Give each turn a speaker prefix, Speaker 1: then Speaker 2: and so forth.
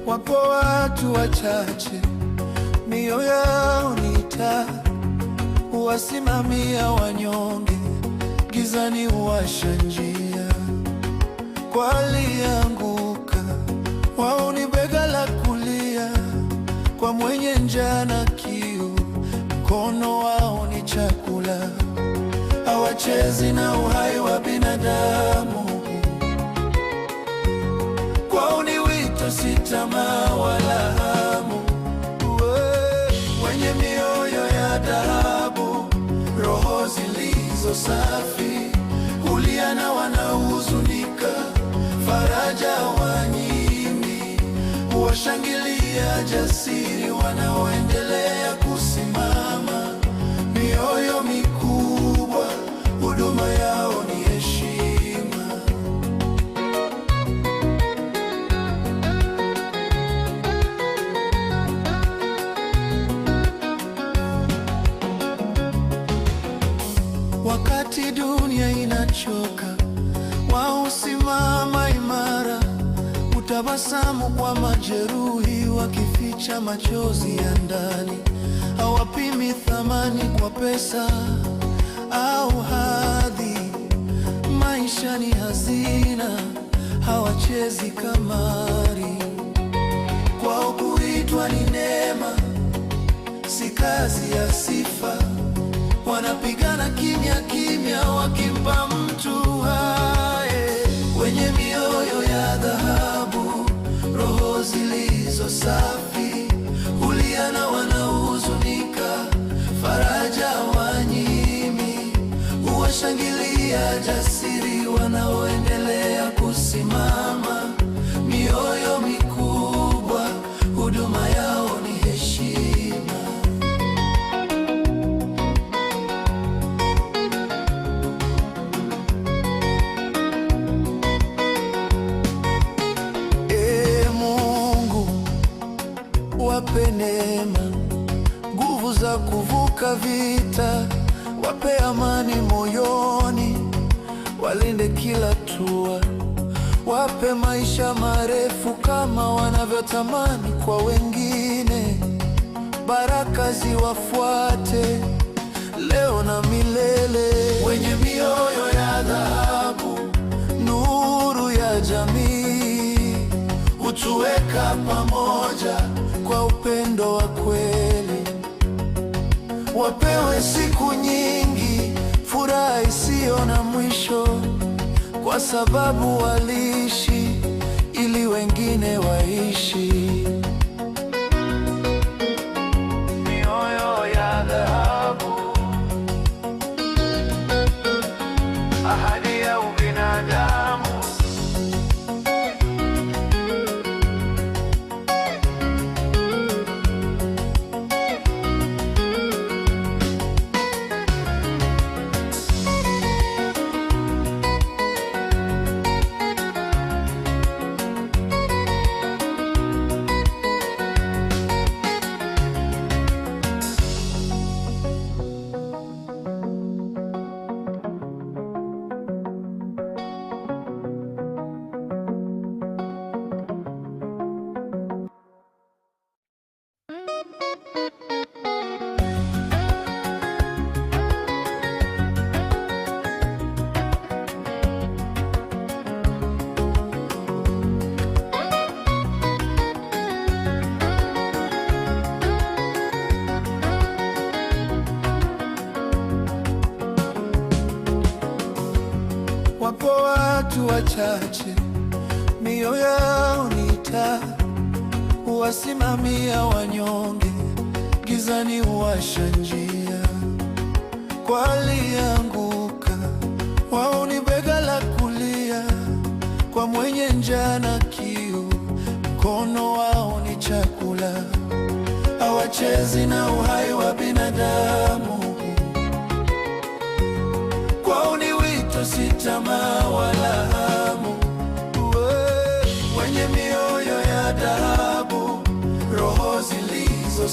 Speaker 1: Wapo watu wachache, mioyo yao ni taa, huwasimamia wanyonge, gizani huwasha njia. Kwa aliyeanguka, wao ni bega la kulia, kwa mwenye njaa na kiu, mkono wao ni chakula. Hawachezi na uhai wa binadamu, kwao ni wito, si tamaa wala hamu. Wenye mioyo ya dhahabu, roho zilizo safi, hulia na wanaohuzunika, faraja wanyimi, huwashangilia jasiri wanaoendelea kusimama. Mioyo mikubwa, huduma yao ni heshima. Wakati dunia inachoka, wao husimama imara, hutabasamu kwa majeruhi, wakificha machozi ya ndani. Hawapimi thamani kwa pesa au hadhi, maisha ni hazina, hawachezi kamari. Kwao kuitwa ni neema, si kazi ya sifa. Wanapigana kimya kimya, wakimpa mtu hai. Wenye mioyo ya dhahabu, roho zilizo safi, hulia na wanaohuzunika, faraja wanyimi, huwashangilia jasiri wanaoendelea kusimama. Mioyo mikubwa, huduma yao ni heshima. Wape neema, nguvu za kuvuka vita, wape amani moyoni, walinde kila hatua. Wape maisha marefu kama wanavyotamani kwa wengine, baraka ziwafuate leo na milele. Wenye mioyo ya dhahabu, nuru ya jamii, hutuweka pamoja kwa upendo wa kweli. Wapewe siku nyingi, furaha isiyo na mwisho, kwa sababu waliishi ili wengine waishi. Mioyo ya dhahabu, ahadi ya ubinadamu. Wapo watu wachache, mioyo yao ni taa, huwasimamia wanyonge, gizani huwasha njia. Kwa aliyeanguka, wao ni bega la kulia, kwa mwenye njaa na kiu, mkono wao ni chakula. Hawachezi na uhai wa binadamu, si tamaa wala hamu, wenye mioyo ya dhahabu, roho zilizo